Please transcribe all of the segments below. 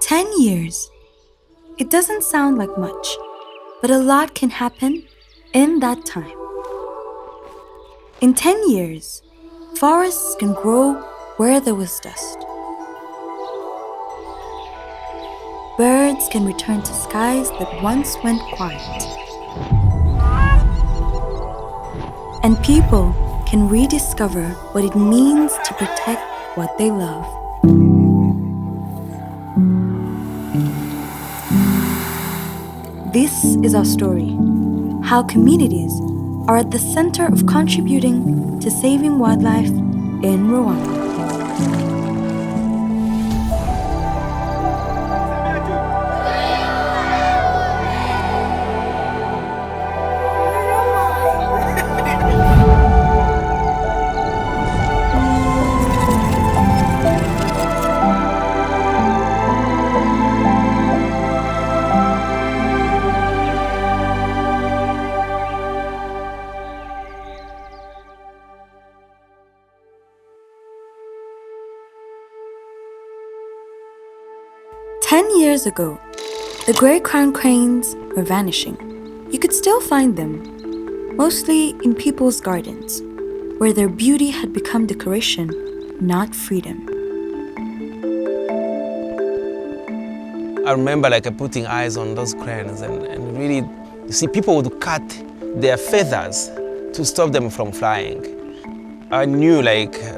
10 years. It doesn't sound like much, but a lot can happen in that time. In 10 years, forests can grow where there was dust. Birds can return to skies that once went quiet. And people can rediscover what it means to protect what they love. This is our story, how communities are at the center of contributing to saving wildlife in Rwanda. Years ago, the gray-crowned cranes were vanishing. You could still find them, mostly in people's gardens, where their beauty had become decoration, not freedom. I remember putting eyes on those cranes and really, you see, people would cut their feathers to stop them from flying. I knew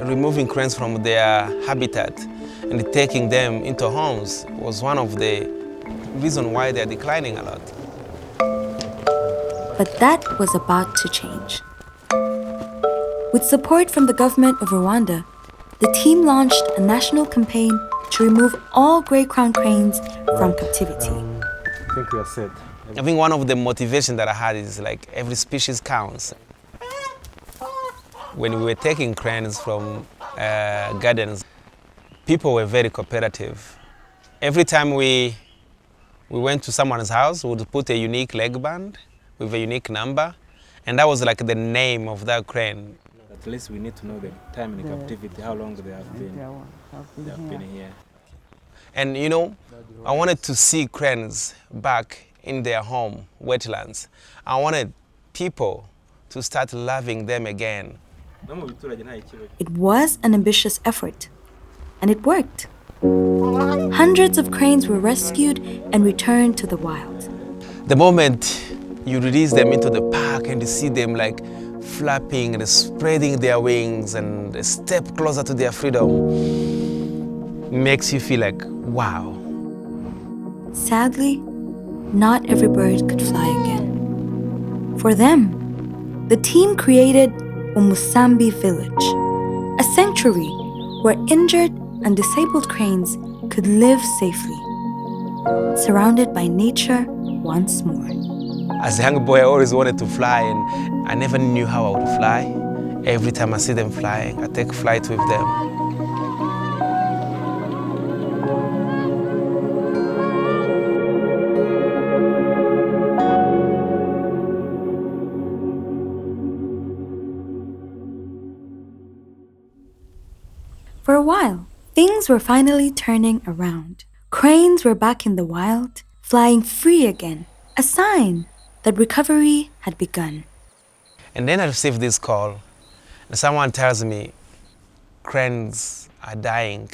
removing cranes from their habitat and taking them into homes was one of the reasons why they're declining a lot. But that was about to change. With support from the Government of Rwanda, the team launched a national campaign to remove all gray-crowned cranes from captivity. I think we are set. I think one of the motivations that I had is every species counts. When we were taking cranes from gardens, people were very cooperative. Every time we went to someone's house, we would put a unique leg band with a unique number, and that was the name of that crane. At least we need to know the time in captivity, how long they have been here. And I wanted to see cranes back in their home wetlands. I wanted people to start loving them again. It was an ambitious effort. And it worked. Hundreds of cranes were rescued and returned to the wild. The moment you release them into the park and you see them flapping and spreading their wings and a step closer to their freedom, makes you feel wow. Sadly, not every bird could fly again. For them, the team created Umusambi Village, a sanctuary where injured and disabled cranes could live safely, surrounded by nature once more. As a young boy, I always wanted to fly, and I never knew how I would fly. Every time I see them flying, I take flight with them. For a while, things were finally turning around. Cranes were back in the wild, flying free again, a sign that recovery had begun. And then I received this call, and someone tells me, cranes are dying,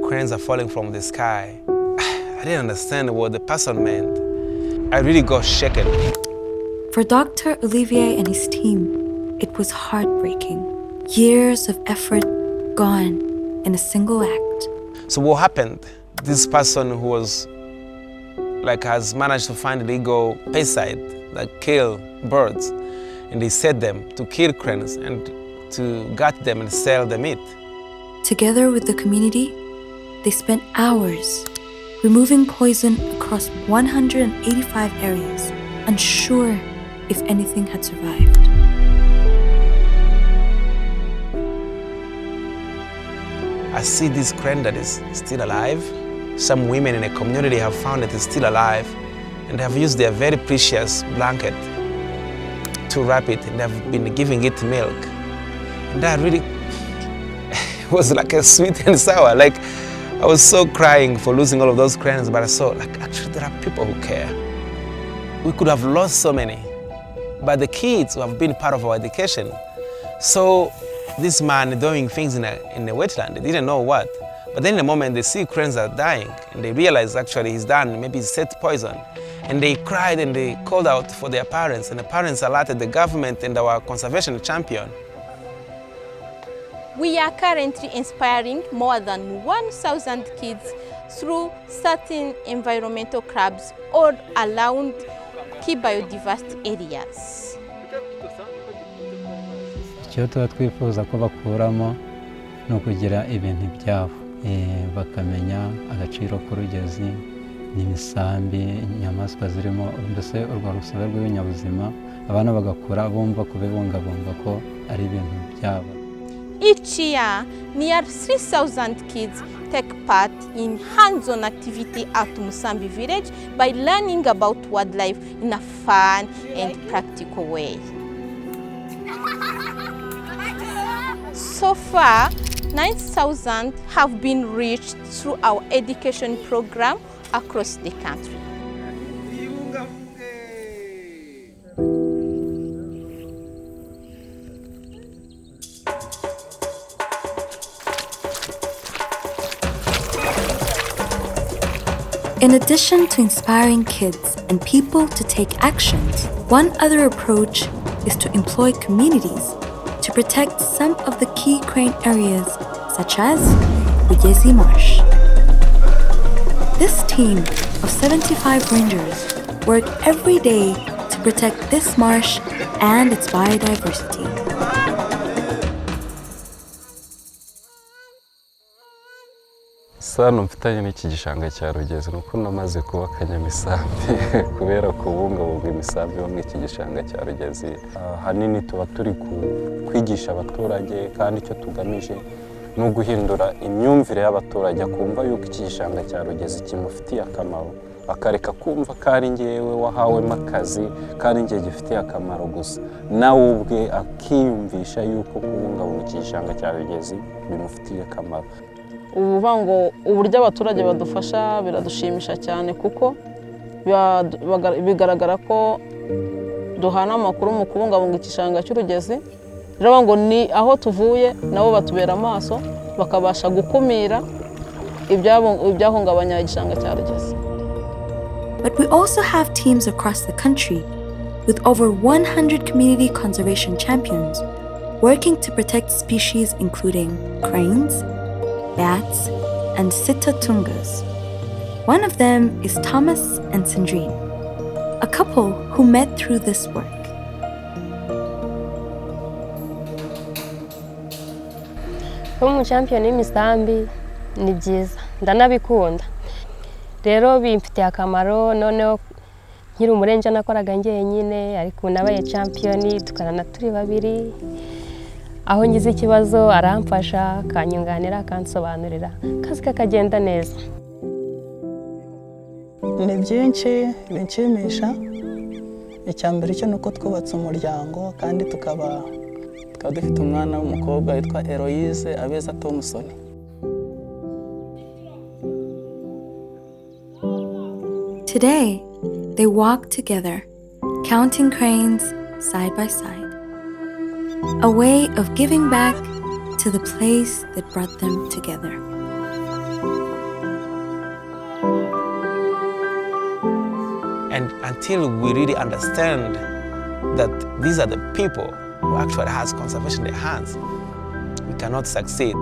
cranes are falling from the sky. I didn't understand what the person meant. I really got shaken. For Dr. Olivier and his team, it was heartbreaking. Years of effort gone in a single act. So what happened? This person who was has managed to find illegal pesticide that kill birds, and they set them to kill cranes and to gut them and sell the meat. Together with the community, they spent hours removing poison across 185 areas, unsure if anything had survived. I see this crane that is still alive. Some women in a community have found it is still alive, and they have used their very precious blanket to wrap it, and they have been giving it milk. And that really was like a sweet and sour. I was so crying for losing all of those cranes, but I saw, like, actually there are people who care. We could have lost so many, but the kids who have been part of our education. So this man doing things in a wetland, they didn't know what. But then in the moment they see cranes are dying, and they realize actually he's done, maybe he's set poison. And they cried and they called out for their parents, and the parents alerted the government and our conservation champion. We are currently inspiring more than 1,000 kids through certain environmental clubs all around key biodiversity areas. Icyo tuba twifuza ko bakuramo ni ukugira ibintu byabo, bakamenya agaciro k'urugezi n'imisambi, inyamaswa zirimo, mbese urwo rusobe rw'ibinyabuzima, abana bagakura bumva kubibungabunga ko ari ibintu byabo. Each year, near 3,000 kids take part in hands-on activity at Musambi village by learning about wildlife in a fun and practical way. So far, 9,000 have been reached through our education program across the country. In addition to inspiring kids and people to take actions, one other approach is to employ communities to protect some of the key crane areas, such as Rugezi Marsh. This team of 75 rangers work every day to protect this marsh and its biodiversity. Isano mfitanye n'iki gishanga cya Rugezi nuko namaze kuba akanyamisambi kubera kubungabunga imisambi yo muri iki gishanga cya Rugezi. Hanini tuba turi kwigisha abaturage, kandi icyo tugamije ni uguhindura imyumvire y'abaturage, kumva yuko iki gishanga cya Rugezi kimufitiye akamaro, akareka kumva ko ari njyewe wahawemo akazi, kandi njye gifitiye akamaro gusa, nawe ubwe akiyumvisha yuko kubungabunga iki gishanga cya Rugezi bimufitiye akamaro. Uvuga ngo uburyo abaturage badufasha biradushimisha cyane, kuko bigaragara ko duhana amakuru mu kubungabunga igishanga cy'Urugezi. Rero ngo ni aho tuvuye nabo batubera amaso, bakabasha gukumira ibyahungabanya igishanga cya Rugezi. But we also have teams across the country with over 100 community conservation champions working to protect species including cranes, bats, and sitatungas. One of them is Thomas and Sandrine, a couple who met through this work. Kuba champion w'imisambi ni byiza, ndanabikunda. Rero bimfitiye akamaro, noneho nkiri umurenje nakoraga njyenyine, ariko nabaye champion tukarana turi babiri. Aho ngize ikibazo aramfasha, akanyunganira, akansobanurira, kazi kakagenda neza. Ni byinshi binshimisha. Icyambere cyo nuko twubatse umuryango, kandi tukaba dufite umwana w'umukobwa witwa Eloise Abeza Thompson. Today, they walk together, counting cranes side by side. A way of giving back to the place that brought them together. And until we really understand that these are the people who actually has conservation in their hands, we cannot succeed.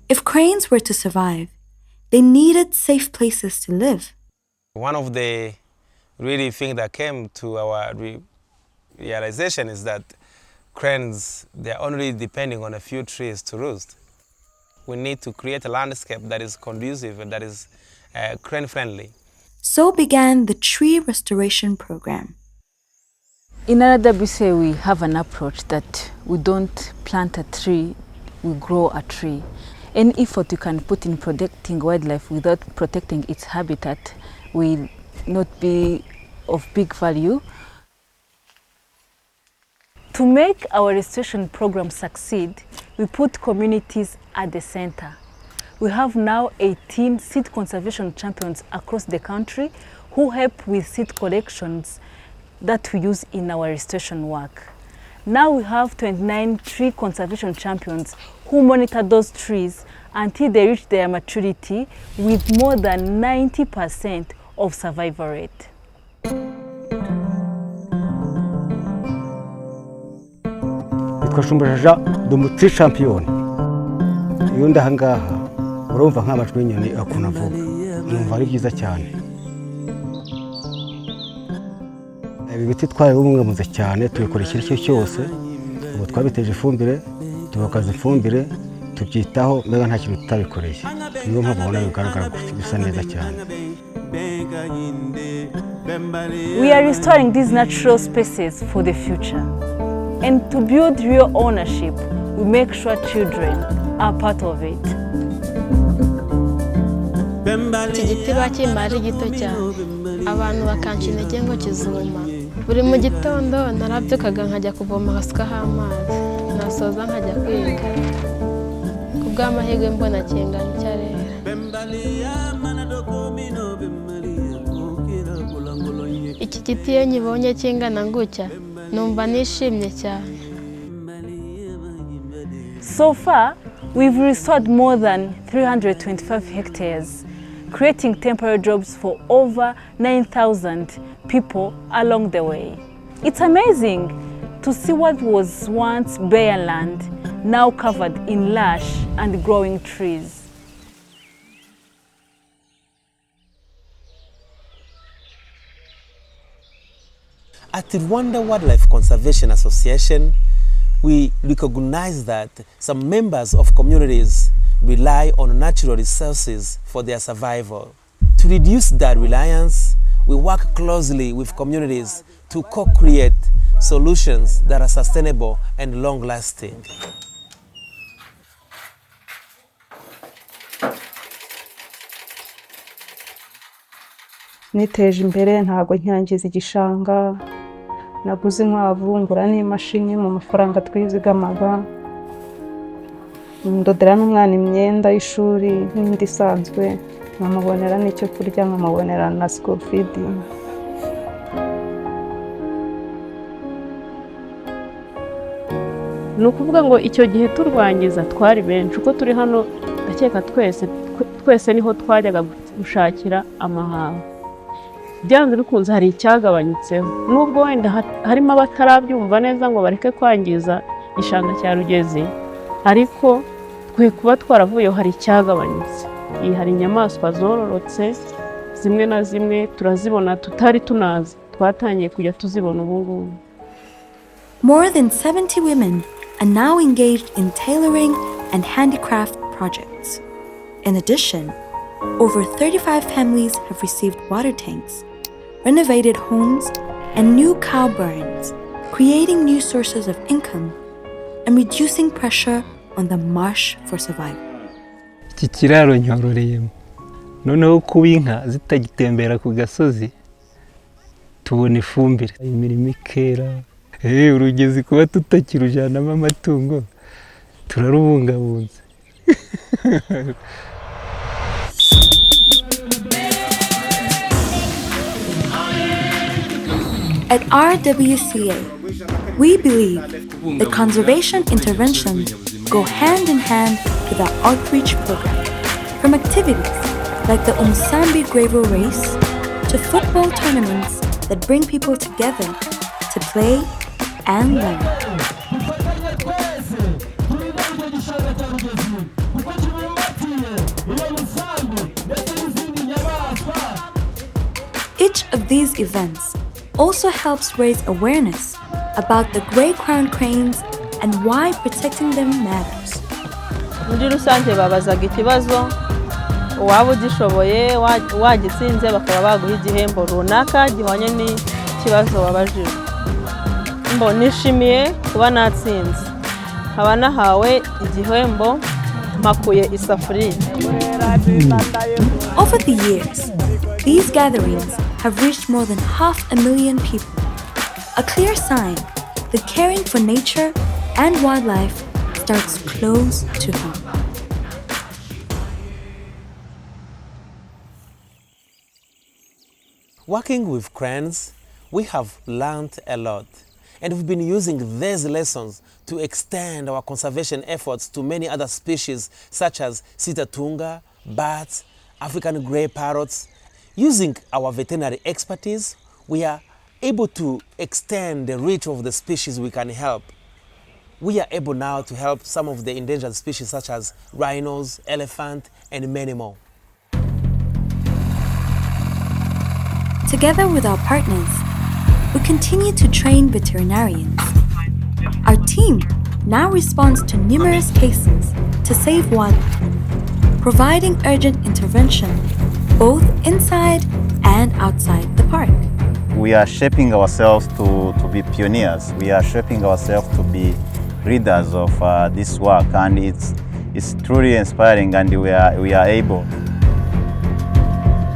If cranes were to survive, they needed safe places to live. One of the really things that came to our realization is that cranes, they're only depending on a few trees to roost. We need to create a landscape that is conducive and that is crane-friendly. So began the tree restoration program. In RWCA, we have an approach that we don't plant a tree, we grow a tree. Any effort you can put in protecting wildlife without protecting its habitat will not be of big value. To make our restoration program succeed, we put communities at the center. We have now 18 seed conservation champions across the country who help with seed collections that we use in our restoration work. Now we have 29 tree conservation champions who monitor those trees until they reach their maturity with more than 90% of survival rate. Twashumbaja dumutse champion. Iyo ndahangaha urumva nk'amajwi nyoni akunavuga. Numva ari byiza cyane. Ibi biti twaye bumwe cyane tubikoresha icyo cyose. Ubu twabiteje ifumbire, tubakaza ifumbire, tubyitaho mbega nta kintu tutabikoreye. Niyo mpamvu ubona bigaragara gusa neza cyane. We are restoring these natural spaces for the future. And to build real ownership, we make sure children are part of it. Iki giti bakimara gito cyane. Abantu bakanca intege ngo kizuma. Buri mu gitondo narabyukaga nkajya kuvoma hasukaho amazi. Nasoza nkajya kwiga. Kubw'amahirwe mbona kingana icyarera. Iki giti iyo nyibonye kingana gutya numva nishimye cyane. So far, we've restored more than 325 hectares, creating temporary jobs for over 9,000 people along the way. It's amazing to see what was once bare land now covered in lush and growing trees. At the Rwanda Wildlife Conservation Association, we recognize that some members of communities rely on natural resources for their survival. To reduce that reliance, we work closely with communities to co-create solutions that are sustainable and long-lasting. Niteje imbere ntago nyangiza igishanga. Naguze inkwavu ngura n'imashini mu mafaranga twizigamaga. Ndodera n'umwana imyenda y'ishuri n'indi isanzwe, nkamubonera n'icyo kurya, nkamubonera na school feeding. Ni ukuvuga ngo icyo gihe turwangiza twari benshi uko turi hano, ndakeka twese niho twajyaga gushakira amahaho. Byanze bikunze hari icyagabanyutseho, nubwo wenda harimo abatarabyumva neza ngo bareke kwangiza igishanga cya Rugezi, ariko twe kuba twaravuyeho hari icyagabanyutse. Hari inyamaswa zororotse zimwe na zimwe turazibona tutari tunazi, twatangiye kujya tuzibona ubu ngubu. More than 70 women are now engaged in tailoring and handicraft projects. In addition, over 35 families have received water tanks, renovated homes, and new cow barns, creating new sources of income and reducing pressure on the marsh for survival. Iki kiraro nyororeyemo, noneho kuba inka zitagitembera ku gasozi, tubona ifumbire, imirimo ikera. Urugezi kuba tutakirujyanamo amatungo turarubungabunze. At RWCA, we believe that conservation interventions go hand in hand with our outreach program, from activities like the Umusambi Gravel Race to football tournaments that bring people together to play and learn. Each of these events also helps raise awareness about the gray-crowned cranes and why protecting them matters. Muri rusange babazaga ikibazo, waba ugishoboye wagitsinze bakaba baguha igihembo runaka gihwanye n'ikibazo wabajije. Nishimiye kuba natsinze, nkaba nahawe igihembo mpakuye isafuriya. Over the years, these gatherings have reached more than 500,000 people. A clear sign that caring for nature and wildlife starts close to home. Working with cranes, we have learned a lot, and we've been using these lessons to extend our conservation efforts to many other species such as sitatunga, bats, African grey parrots. Using our veterinary expertise, we are able to extend the reach of the species we can help. We are able now to help some of the endangered species such as rhinos, elephant, and many more. Together with our partners, we continue to train veterinarians. Our team now responds to numerous cases to save wildlife, providing urgent intervention both inside and outside the park. We are shaping ourselves to be pioneers. We are shaping ourselves to be leaders of this work, and it's truly inspiring, and we are able.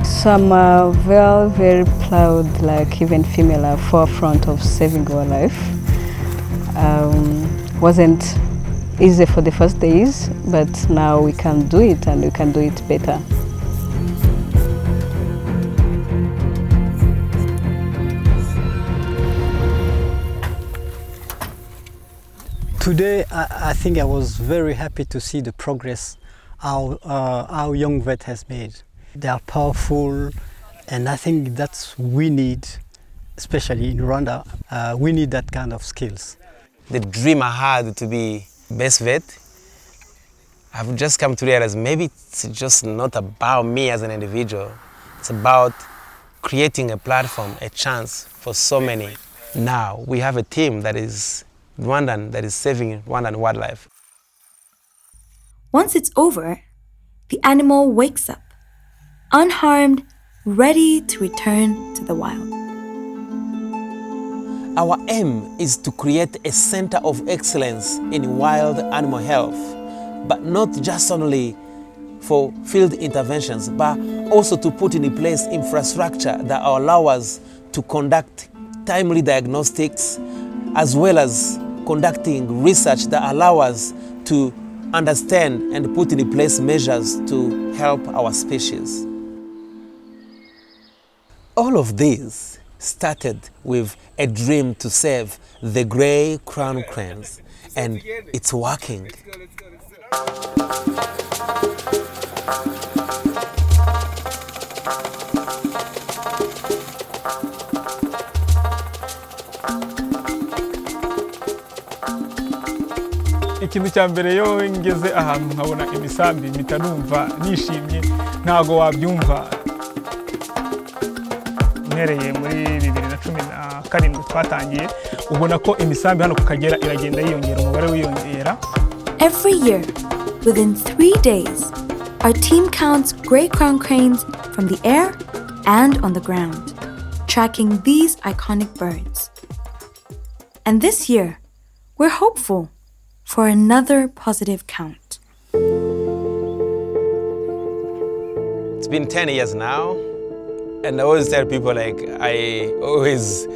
Some are very, very proud, like even female are forefront of saving our life. Wasn't easy for the first days, but now we can do it, and we can do it better. Today, I think I was very happy to see the progress our young vet has made. They are powerful, and I think that's we need, especially in Rwanda, we need that kind of skills. The dream I had to be best vet, I've just come to realize maybe it's just not about me as an individual. It's about creating a platform, a chance for so many. Now we have a team that is Rwandan, that is saving Rwandan wildlife. Once it's over, the animal wakes up, unharmed, ready to return to the wild. Our aim is to create a center of excellence in wild animal health, but not just only for field interventions, but also to put in place infrastructure that allow us to conduct timely diagnostics, as well as conducting research that allow us to understand and put in place measures to help our species. All of this started with a dream to save the grey crown cranes, and it's working. Ikintu cya mbere yo ngeze ahantu nkabona imisambi mpita numva nishimye ntago wabyumva. Mpereye muri 2017 twatangiye ubona ko imisambi hano kukagera iragenda yiyongera, umubare wiyongera. Every year, within 3 days, our team counts grey crown cranes from the air and on the ground, tracking these iconic birds. And this year, we're hopeful for another positive count. It's been 10 years now, and I always tell people, like, I always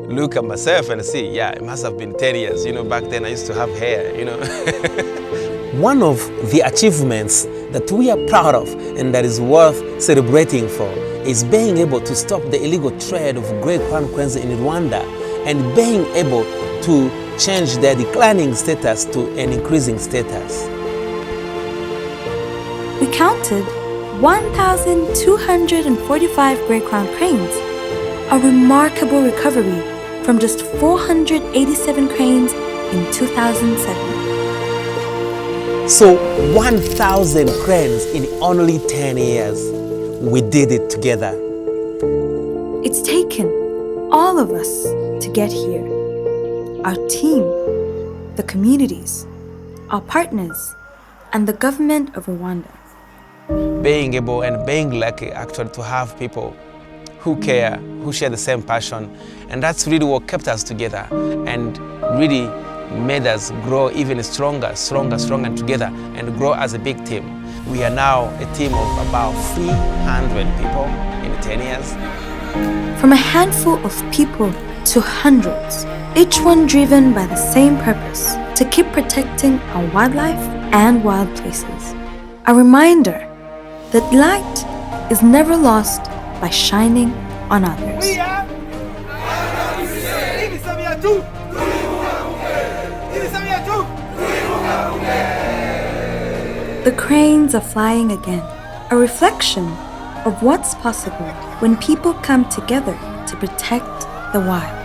look at myself and see, yeah, it must have been 10 years. You know, back then I used to have hair, you know. One of the achievements that we are proud of and that is worth celebrating for is being able to stop the illegal trade of grey crown cranes in Rwanda and being able to change their declining status to an increasing status. We counted 1,245 grey crown cranes, a remarkable recovery from just 487 cranes in 2007. So 1,000 cranes in only 10 years. We did it together. It's taken all of us to get here. Our team, the communities, our partners, and the government of Rwanda. Being able and being lucky actually to have people who care, who share the same passion, and that's really what kept us together and really made us grow even stronger together and grow as a big team. We are now a team of about 300 people in 10 years. From a handful of people to hundreds, each one driven by the same purpose, to keep protecting our wildlife and wild places. A reminder that light is never lost by shining on others. The cranes are flying again, a reflection of what's possible when people come together to protect the wild.